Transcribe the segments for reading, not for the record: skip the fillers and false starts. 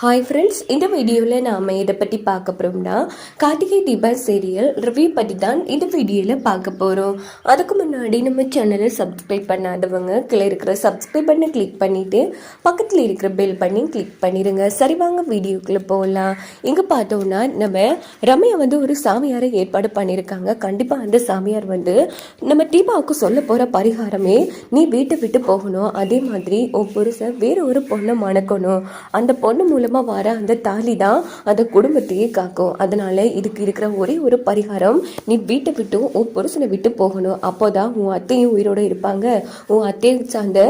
Hi friends, இந்த வீடியோவில் நாம் இதை பற்றி பார்க்க போகிறோம்னா கார்த்திகை தீபம் சீரியல் ரிவ்யூ பற்றி தான் இந்த வீடியோவில் பார்க்க போகிறோம். அதுக்கு முன்னாடி நம்ம சேனலை சப்ஸ்கிரைப் பண்ணாதவங்க கீழே இருக்கிற சப்ஸ்கிரைப் பண்ணி கிளிக் பண்ணிவிட்டு பக்கத்தில் இருக்கிற பெல் பண்ணி கிளிக் பண்ணிடுங்க. சரி வாங்க வீடியோக்குள்ளே போகலாம். இங்கே பார்த்தோன்னா நம்ம ரம்யா ஒரு சாமியாரை ஏற்பாடு பண்ணியிருக்காங்க. கண்டிப்பாக அந்த சாமியார் நம்ம தீபாவுக்கு சொல்ல போகிற பரிகாரமே நீ வீட்டை விட்டு போகணும், அதே மாதிரி உன் புருஷன் வேறு ஒரு பொண்ணை மணக்கணும், அந்த பொண்ணு மூலமாக வர அந்த தாலி தான் அந்த குடும்பத்தையே காக்கும். அதனால இதுக்கு இருக்கிற ஒரே ஒரு பரிகாரம், நீ வீட்டை விட்டு உன் புருஷனை விட்டு போகணும். அப்போதான் உன் அத்தையும் உயிரோட இருப்பாங்க, உன் அத்தையை சார்ந்த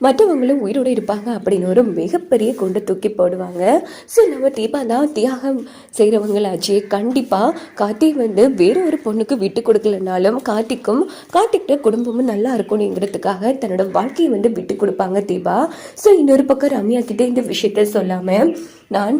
மற்றவங்களும் உயிரோடு இருப்பாங்க அப்படின்னு ஒரு மிகப்பெரிய கொண்டு தூக்கி போடுவாங்க. ஸோ நம்ம தீபா தான் தியாகம் செய்கிறவங்களாச்சு. கண்டிப்பாக கார்த்திக் வேற ஒரு பொண்ணுக்கு விட்டு கொடுக்கலனாலும் கார்த்திக்கிட்ட குடும்பமும் நல்லா இருக்கணுங்கிறதுக்காக தன்னோட வாழ்க்கையை விட்டு கொடுப்பாங்க தீபா. ஸோ இன்னொரு பக்கம் ரம்யா கிட்ட இந்த விஷயத்த சொல்லாமல் நான்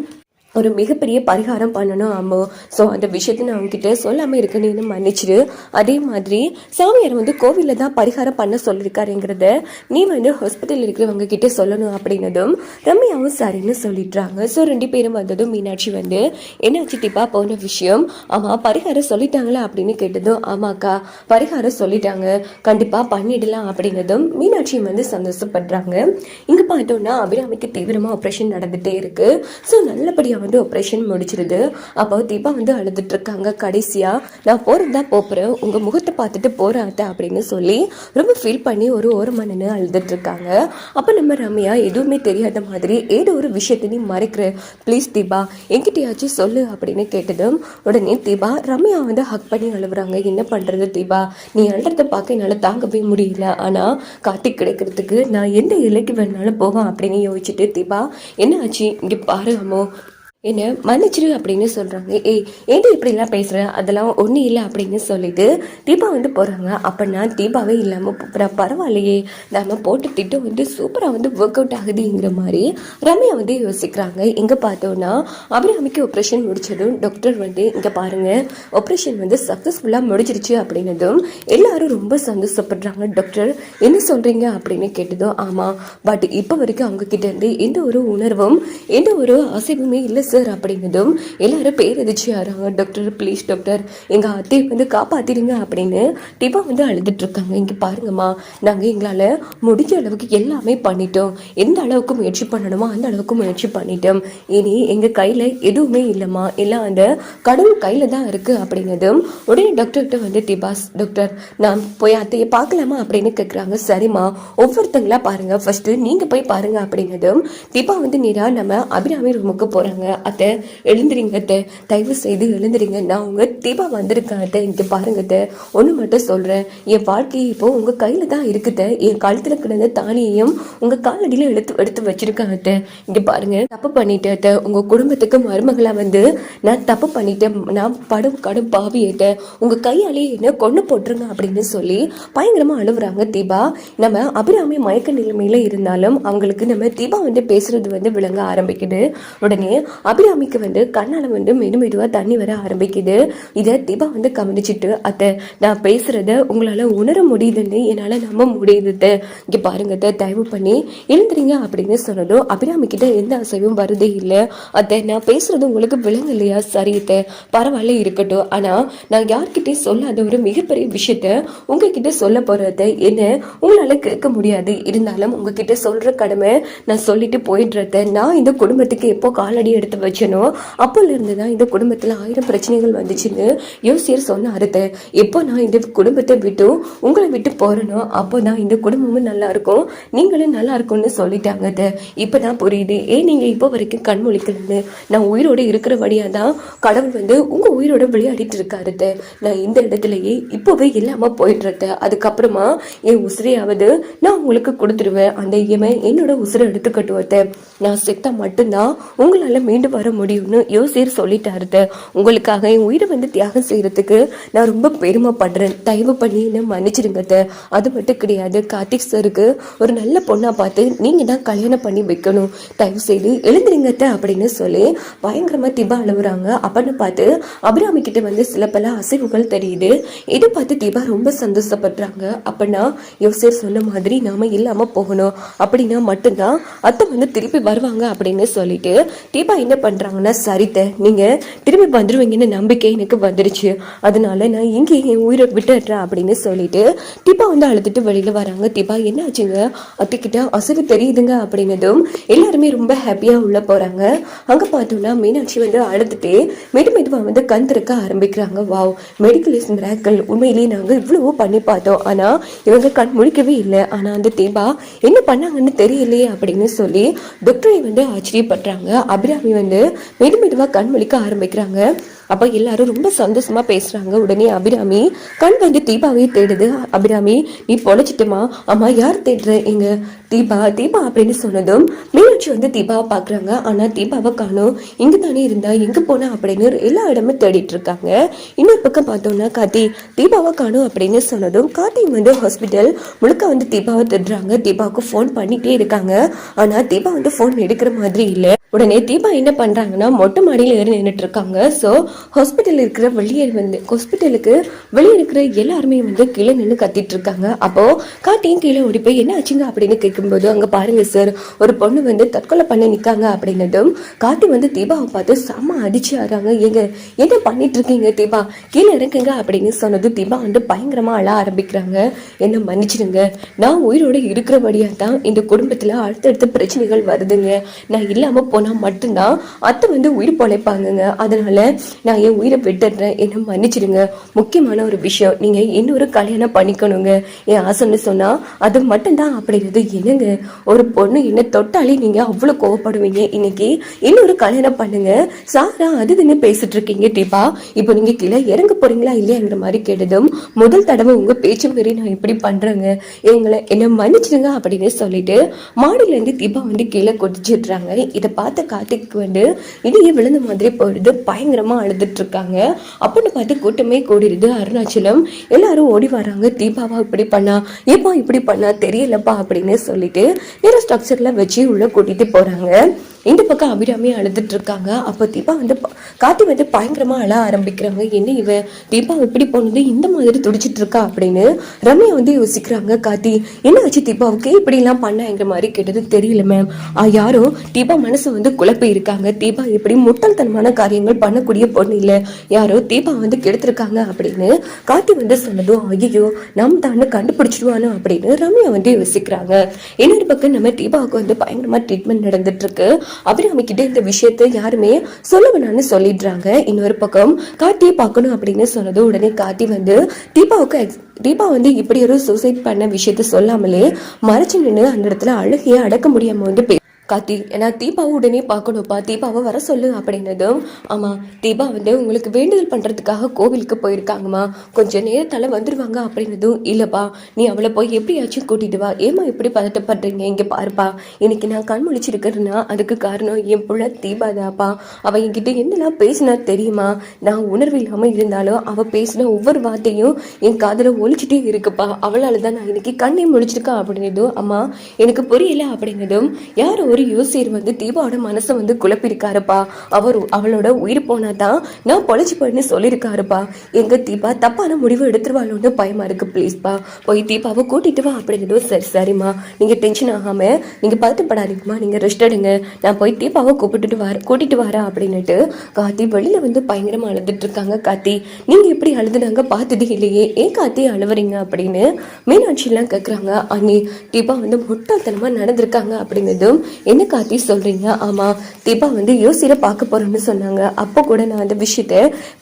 ஒரு மிகப்பெரிய பரிகாரம் பண்ணணும் அம்மோ, ஸோ அந்த விஷயத்தை நான் அவங்ககிட்ட சொல்லாமல் இருக்கணும்னு மன்னிச்சிரு. அதே மாதிரி சாமியார் கோவிலில் தான் பரிகாரம் பண்ண சொல்லியிருக்காருங்கிறத நீ ஹாஸ்பிட்டலில் இருக்கிறவங்க கிட்டே சொல்லணும் அப்படின்னதும் ரம்யாவும் சரின்னு சொல்லிடுறாங்க. ஸோ ரெண்டு பேரும் வந்ததும் மீனாட்சி என்னாச்சு டிப்பா போன விஷயம், ஆமாம் பரிகாரம் சொல்லிட்டாங்களா அப்படின்னு கேட்டதும் ஆமாக்கா பரிகாரம் சொல்லிட்டாங்க, கண்டிப்பாக பண்ணிடலாம் அப்படின்னதும் மீனாட்சி சந்தோஷப்படுறாங்க. இங்கே பார்த்தோன்னா அபிராமிக்கு தீவிரமாக ஆப்ரேஷன் நடந்துகிட்டே இருக்கு. ஸோ நல்லபடியாக ஆப்ரேஷன் முடிச்சிருது. அப்போ தீபா அழுதுட்டு இருக்காங்க. கடைசியா நான் போறதா போறேன், உங்க முகத்தை பார்த்துட்டு போறாத்த அப்படின்னு சொல்லி ரொம்ப ஃபீல் பண்ணி ஒரு மணி அழுதுட்டு இருக்காங்க. அப்ப நம்ம ரம்யா எதுவுமே தெரியாத மாதிரி ஏதோ ஒரு விஷயத்தை நீ மறைக்கிற, ப்ளீஸ் தீபா என்கிட்டயாச்சும் சொல்லு அப்படின்னு கேட்டதும் உடனே தீபா ரம்யா ஹக் பண்ணி அழுகுறாங்க. என்ன பண்றது தீபா, நீ அழுறத பார்க்க என்னால தாங்கவே முடியல, ஆனா கார்த்திக் கிடைக்கிறதுக்கு நான் எந்த எல்லைக்கு வேணாலும் போவேன் அப்படின்னு யோசிச்சுட்டு தீபா என்ன ஆச்சு இங்க பாரு அம்மோ என்ன மன்னிச்சிரு அப்படின்னு சொல்கிறாங்க. ஏன்டி இப்படிலாம் பேசுகிற, அதெல்லாம் ஒன்றும் இல்லை அப்படின்னு சொல்லிட்டு தீபா போகிறாங்க. அப்போனா தீபாவே இல்லாமல் போகிறா, பரவாயில்லையே நம்ம போட்டு திட்டம் சூப்பராக ஒர்க் அவுட் ஆகுதுங்கிற மாதிரி ரம்யா யோசிக்கிறாங்க. இங்கே பார்த்தோன்னா அபிராமிக்கு ஆப்ரேஷன் முடிச்சதும் டாக்டர் இங்கே பாருங்கள் ஆப்ரேஷன் சக்ஸஸ்ஃபுல்லாக முடிச்சிருச்சு அப்படின்னதும் எல்லாரும் ரொம்ப சந்தோஷப்படுறாங்க. டாக்டர் என்ன சொல்கிறீங்க அப்படின்னு கேட்டதும் ஆமாம், பட் இப்போ வரைக்கும் அவங்க கிட்ட இருந்து எந்த ஒரு உணர்வும் எந்த ஒரு அசைவுமே இல்லை சார் அப்படின்னதும் எல்லாரும் பேரதிர்ச்சி ஆறாங்க. டாக்டர் ப்ளீஸ் டாக்டர் எங்கள் அத்தையை காப்பாற்றிடுங்க அப்படின்னு தீபா அழுதுட்டு இருக்காங்க. இங்கே பாருங்கம்மா, நாங்கள் எங்களால் முடிஞ்ச அளவுக்கு எல்லாமே பண்ணிட்டோம், எந்த அளவுக்கு முயற்சி பண்ணணுமோ அந்த அளவுக்கு முயற்சி பண்ணிட்டோம், இனி எங்கள் கையில் எதுவுமே இல்லைம்மா, எல்லாம் அந்த கடவுள் கையில் தான் இருக்குது அப்படின்னதும் உடனே டாக்டர்கிட்ட தீபாஸ் டாக்டர் நான் போய் அத்தையை பார்க்கலாமா அப்படின்னு கேட்குறாங்க. சரிம்மா ஒவ்வொருத்தங்களா பாருங்கள், ஃபஸ்ட்டு நீங்கள் போய் பாருங்கள் அப்படின்னதும் தீபா நேராக நம்ம அபிராமி ரூமுக்கு போகிறாங்க. அத்தை எழுந்துறீங்க அத்தை, தயவு செய்து எழுந்துறீங்க, நான் உங்கள் தீபா வந்திருக்கேன் அத்தை, இங்கே பாருங்க அத்தை, ஒன்று மட்டும் சொல்கிறேன், என் வாழ்க்கை இப்போ உங்கள் கையில் தான் இருக்குது, என் கழுத்தில் கிடந்த தானியையும் உங்கள் காலடியில் எடுத்து வச்சிருக்கேன் அத்தை, இங்கே பாருங்க தப்பு பண்ணிட்டேன் அத்தை, உங்கள் குடும்பத்துக்கு மருமகளாக நான் தப்பு பண்ணிட்டேன், நான் கடும் பாவி அத்தை, உங்கள் கையாலேயே என்ன கொண்டு போட்டுருங்க அப்படின்னு சொல்லி பயங்கரமாக அழுகுறாங்க தீபா. நம்ம அபிராமி மயக்க நிலைமையில இருந்தாலும் அவங்களுக்கு நம்ம தீபா பேசுறது விளங்க ஆரம்பிக்குது. உடனே அபிராமிக்கு கண்ணால மெதுவாக தண்ணி வர ஆரம்பிக்குது. இதை தீபா கவனிச்சுட்டு அத்தை நான் பேசுறத உங்களால உணர முடியுதுன்னு என்னால் நம்ப முடியுது, இங்கே பாருங்க தயவு பண்ணி எழுந்துறீங்க அப்படின்னு சொன்னதும் அபிராமி கிட்ட எந்த அசைவும் வருதே இல்லை. அத்தை நான் பேசுறது உங்களுக்கு விளங்க இல்லையா, சரி அத்தை பரவாயில்ல இருக்கட்டும், ஆனால் நான் யார்கிட்டையும் சொல்லாத ஒரு மிகப்பெரிய விஷயத்த உங்ககிட்ட சொல்ல போறத என்ன உங்களால கேட்க முடியாது, இருந்தாலும் உங்ககிட்ட சொல்ற கடமை நான் சொல்லிட்டு போயிடுறத. நான் இந்த குடும்பத்துக்கு எப்போ காலடி எடுத்து வச்சனோ அப்போல இருந்து தான் இந்த குடும்பத்தில் 1000 பிரச்சனைகள் வந்துச்சுன்னு யோசியர் சொன்னாரு. எப்போ நான் இந்த குடும்பத்தை விட்டு உங்களை விட்டு போறனோ அப்போ தான் இந்த குடும்பமும் நல்லா இருக்கும், நீங்களும் நல்லா இருக்கும்னு சொல்லிட்டாங்க. இப்போதான் புரியுது ஏன் நீங்க இப்போ வரைக்கும் கண்மொழிக்கலன்னு, நான் உயிரோடு இருக்கிற வழியா தான் கடவுள் உங்க உயிரோட விளையாடிட்டு இருக்காரு. நான் இந்த இடத்துலயே இப்போவே இல்லாம போயிடுறத, அதுக்கப்புறமா என் உசிரையாவது நான் உங்களுக்கு கொடுத்துருவேன், அந்த இயமை என்னோட உசிரை எடுத்துக்கட்டுவத, நான் செத்தா மட்டும்தான் உங்களால மீண்டும் வர முடியும்னு யோசிர் சொல்லிட்டாரு. உங்களுக்காக என் உயிரை தியாகம் செய்யறதுக்கு நான் ரொம்ப பெருமைப்படுறேன், தயவு பண்ணி என்ன மன்னிச்சிடுங்க. அது மட்டும் கிடையாது, கார்த்திக் சருக்கு ஒரு நல்ல பொண்ணா பார்த்து நீங்க தான் கல்யாணம் பண்ணி வைக்கணும், தயவு செய்து எழுந்துருங்க அப்படின்னு சொல்லி பயங்கரமா தீபா அழுகுறாங்க. அப்படின்னு பார்த்து அபிராமி கிட்ட சில பல அசைவுகள் தெரியுது. இதை பார்த்து தீபா ரொம்ப சந்தோஷப்படுறாங்க. அப்படின்னா யோசிர் சொன்ன மாதிரி நாம இல்லாம போகணும், அப்படின்னா மட்டும்தான் அத்தை திருப்பி வருவாங்க அப்படின்னு சொல்லிட்டு தீபா என்ன பண்றாங்கன்னா, சரித்த நீங்க திரும்பி வந்துருவீங்கன்னு நம்பிக்கை எனக்கு வந்துருச்சு, அதனால நான் இங்கே என் உயிரை விட்டுடுறேன் அப்படின்னு சொல்லிட்டு தீபா வந்து அழுதுட்டு வெளியில வராங்க. தீபா என்ன ஆச்சுங்க, அத்தைக்கிட்ட அசைவு தெரியுதுங்க அப்படின்னதும் எல்லாருமே ரொம்ப ஹாப்பியா உள்ள போறாங்க. அங்க பார்த்தோம்னா மீனாட்சி வந்து அழுதுட்டே மெதுவா வந்து கண் திறக்க ஆரம்பிக்கிறாங்க. வாவ், மெடிக்கல் இஸ் மிராக்கிள், உண்மையிலேயே நாங்க இவ்வளவோ பண்ணி பார்த்தோம், ஆனா இவங்க கண் முழிக்கவே இல்லை. ஆனா அந்த தீபா என்ன பண்ணாங்கன்னு தெரியலையே அப்படின்னு சொல்லி டாக்டரை வந்து ஆச்சரியப்படுறாங்க. அபிராமி வந்து மெதுவா கண் முழிக்க ஆரம்பிக்கிறாங்க. அப்ப எல்லாரும் ரொம்ப சந்தோஷமா பேசுறாங்க. உடனே அபிராமி கண் வந்து தீபாவை தேடுது. அபிராமி, நீ பொழைச்சிட்டுமா? அம்மா, யார் தேடுற? எங்க தீபா தீபா அப்படின்னு சொன்னதும் மீனாட்சி வந்து தீபாவை பாக்குறாங்க. ஆனா தீபாவை காணோம், இங்க தானே இருந்தா, எங்க போனா அப்படின்னு எல்லா இடமும் தேடிட்டு இருக்காங்க. இன்னொரு பக்கம் பார்த்தோம்னா கார்த்தி தீபாவை காணோம் அப்படின்னு சொன்னதும் கார்த்தி வந்து ஹாஸ்பிட்டல் முழுக்க வந்து தீபாவை தேடுறாங்க. தீபாவுக்கு ஃபோன் பண்ணிட்டே இருக்காங்க. ஆனா தீபா வந்து ஃபோன் எடுக்கிற மாதிரி இல்லை. உடனே தீபா என்ன பண்றாங்கன்னா, மொட்டை மாடியில் ஏறி நின்றுட்டு இருக்காங்க. ஸோ ஹாஸ்பிட்டல் இருக்கிற ஹாஸ்பிட்டலுக்கு வெளியே இருக்கிற எல்லாருமே வந்து கீழே நின்று கத்திட்டு இருக்காங்க. அப்போ காட்டியும் கீழே ஓடி போய் என்ன ஆச்சுங்க அப்படின்னு கேட்கும்போது, அங்க பாருங்க சார், ஒரு பொண்ணு வந்து தற்கொலை பண்ணி நிக்காங்க அப்படின்னதும் காட்டி வந்து தீபாவை பார்த்து செம்ம அடிச்சு ஆறாங்க. எங்க என்ன பண்ணிட்டு இருக்கீங்க தீபா, கீழே இறக்குங்க அப்படின்னு சொன்னது தீபா வந்து பயங்கரமா அழ ஆரம்பிக்கிறாங்க. என்ன மன்னிச்சிடுங்க, நான் உயிரோட இருக்கிறபடியா தான் இந்த குடும்பத்துல அடுத்தடுத்த பிரச்சனைகள் வருதுங்க. நான் இல்லாம போனா மட்டும்தான் அத்தை வந்து உயிர் பொழைப்பாங்க, அதனால நான் என் உயிரை விட்டுடுறேன், என்ன மன்னிச்சிடுங்க. முக்கியமான ஒரு விஷயம், நீங்க இன்னொரு கல்யாணம் பண்ணிக்கணுங்க, என் ஆசைன்னு சொன்னா அது மட்டும்தான் அப்படிங்கிறது. என்னங்க, ஒரு பொண்ணு என்ன தொட்டாலே நீங்க அவ்வளவு கோவப்படுவீங்க, இன்னைக்கு இன்னொரு கல்யாணம் பண்ணுங்க சாரா அதுன்னு பேசிட்டு இருக்கீங்க தீபா. இப்போ நீங்க கீழே இறங்க போறீங்களா இல்லையாங்கிற மாதிரி கேட்டதும், முதல் தடவை உங்க பேச்சு மாரி நான் இப்படி பண்றேங்க, என்ன மன்னிச்சிடுங்க அப்படின்னு சொல்லிட்டு மாடியில இருந்து தீபா வந்து கீழே கொதிச்சிடுறாங்க. இதை பார்த்த கார்த்திக் வந்து இதையே விழுந்த மாதிரி போயிடுது. பயங்கரமா அழுதுட்டு இருக்காங்க. அப்படின்னு பார்த்து கூட்டமே கூடிடுது. அருணாச்சலம் எல்லாரும் ஓடி வராங்க. தீபாவா இப்படி பண்ணா, ஏப்பா இப்படி பண்ணா தெரியலப்பா அப்படின்னு சொல்லிட்டு நேர ஸ்ட்ரக்சர்ல வச்சு உள்ள கூட்டிட்டு போறாங்க. இந்த பக்கம் அபிராமி அழுதுட்டு இருக்காங்க. அப்போ தீபா வந்து கார்த்தி வந்து பயங்கரமா அழ ஆரம்பிக்கிறாங்க. என்ன இவ தீபா இப்படி போனது இந்த மாதிரி துடிச்சிட்டு இருக்கா அப்படின்னு ரம்யா வந்து யோசிக்கிறாங்க. கார்த்தி என்ன ஆச்சு தீபாவுக்கு இப்படி எல்லாம் பண்ணாங்கிற மாதிரி கேட்டது. தெரியல மேம், யாரோ தீபா மனசு வந்து குழப்பி இருக்காங்க, தீபா இப்படி முட்டாள்தனமான காரியங்கள் பண்ணக்கூடிய பொண்ணு இல்ல, யாரோ தீபா வந்து கெடுத்திருக்காங்க அப்படின்னு கார்த்தி வந்து சொன்னதும், ஐயோ நம்ம தான் கண்டுபிடிச்சிடுவானோ அப்படின்னு ரம்யா வந்து யோசிக்கிறாங்க. இன்னொரு பக்கம் நம்ம தீபாவுக்கு வந்து பயங்கரமா ட்ரீட்மெண்ட் நடந்துட்டு இருக்கு. அபிராமி கிட்ட இந்த விஷயத்த யாருமே சொல்ல வேணாம்னு சொல்லிடுறாங்க. இன்னொரு பக்கம் கார்த்தியை பார்க்கணும் அப்படின்னு சொன்னது. உடனே கார்த்தி வந்து தீபா வந்து இப்படி ஒரு சூசைட் பண்ண விஷயத்த சொல்லாமலே மறைச்சு நின்று அந்த இடத்துல அழுகையை அடக்க முடியாம வந்து கார்த்தி, ஏன்னா தீபாவை உடனே பார்க்கணும்ப்பா, தீபாவை வர சொல்லு அப்படின்னதும், ஆமா தீபா வந்து உங்களுக்கு வேண்டுதல் பண்றதுக்காக கோவிலுக்கு போயிருக்காங்கம்மா, கொஞ்சம் நேரத்தால வந்துருவாங்க அப்படின்னதும், இல்லப்பா நீ அவளை போய் எப்படியாச்சும் கூட்டிட்டு வா, ஏமா இப்படி பதட்டப்படுறீங்க, இங்க பாருப்பா இன்னைக்கு நான் கண் முழிச்சிருக்கிறேன்னா அதுக்கு காரணம் என் புள்ள தீபா தாப்பா, அவ என்கிட்ட என்னெல்லாம் பேசினா தெரியுமா, நான் உணர்வு இல்லாம இருந்தாலும் அவ பேசின ஒவ்வொரு வார்த்தையும் என் காதுல ஒழிச்சிட்டே இருக்குப்பா, அவளால தான் நான் இன்னைக்கு கண்ணே முழிச்சிருக்கா அப்படின்னதும், அம்மா எனக்கு புரியல அப்படின்னதும், யாரும் ஒரு யோசியர் வந்து தீபாவோட மனசை வந்து குழப்பிருக்காருப்பா, அவளோட உயிர் போனாதான் நான் பொழைச்சு போயின்னு சொல்லியிருக்காருப்பா, எங்க தீபா தப்பான முடிவு எடுத்துருவாளோன்னு பயமா இருக்கு, பிளீஸ்ப்பா போய் தீபாவை கூட்டிட்டு வா அப்படிங்கிறதோ. சரி சரிம்மா, நீங்க டென்ஷன் ஆகாம நீங்க பதட்டப்படாதீங்கம்மா, நீங்க ரெஸ்ட் எடுங்க, நான் போய் தீபாவை கூட்டிட்டு வரேன் அப்படின்னுட்டு கார்த்தி வெளியில வந்து பயங்கரமா அழுதுட்டு இருக்காங்க. கார்த்தி நீங்க எப்படி அழுதுனாங்க பார்த்தது இல்லையே, ஏன் கார்த்தி அழுவுறீங்க அப்படின்னு மீனாட்சி எல்லாம் கேக்குறாங்க. அண்ணி தீபா வந்து முட்டாள்தனமா நடந்திருக்காங்க அப்படிங்கிறதும், என்ன கார்த்தி சொல்றீங்க? ஆமா தீபா வந்து யோசியில பார்க்க போறோம்னு சொன்னாங்க, அப்போ கூட நான் அந்த விஷயத்த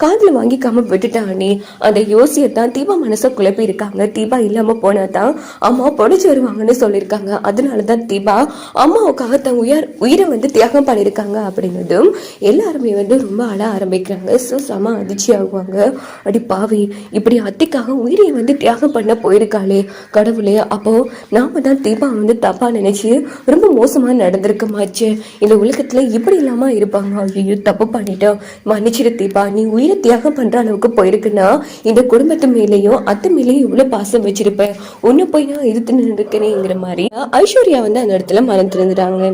காதுல வாங்கிக்காம விட்டுட்டேன் அண்ணி, அந்த யோசியத்தான் தீபா மனசை குழப்பி இருக்காங்க, தீபா இல்லாம போனாதான் அம்மா பொழைச்சு வருவாங்கன்னு சொல்லியிருக்காங்க, அதனாலதான் தீபா அம்மாவுக்காக தன் உயிரை வந்து தியாகம் பண்ணியிருக்காங்க அப்படின்னதும் எல்லாருமே வந்து ரொம்ப அழ ஆரம்பிக்கிறாங்க. ஸோ செம அதிர்ச்சி ஆகுவாங்க. அடி பாவி, இப்படி அத்திக்காக உயிரை வந்து தியாகம் பண்ண போயிருக்காளே கடவுளே, அப்போ நாம தான் தீபா வந்து தப்பா நினைச்சு ரொம்ப மோசமா நடந்திருக்க மாச்சு, இந்த உலகத்துல இப்படி இல்லாம இருப்பாங்க, ஐயோ தப்பு பண்ணிட்டோம், மன்னிச்சிரு தீபா, நீ உயிரை தியாகம் பண்ற அளவுக்கு போயிருக்குன்னா இந்த குடும்பத்து மேலேயும் அத்தை மேலேயும் இவ்வளவு பாசம் வச்சிருப்பேன், ஒன்னு போய் நான் எதிர்த்து நின்றுக்கிறேங்கிற மாதிரி ஐஸ்வர்யா வந்து அந்த இடத்துல மறந்துருந்துறாங்க.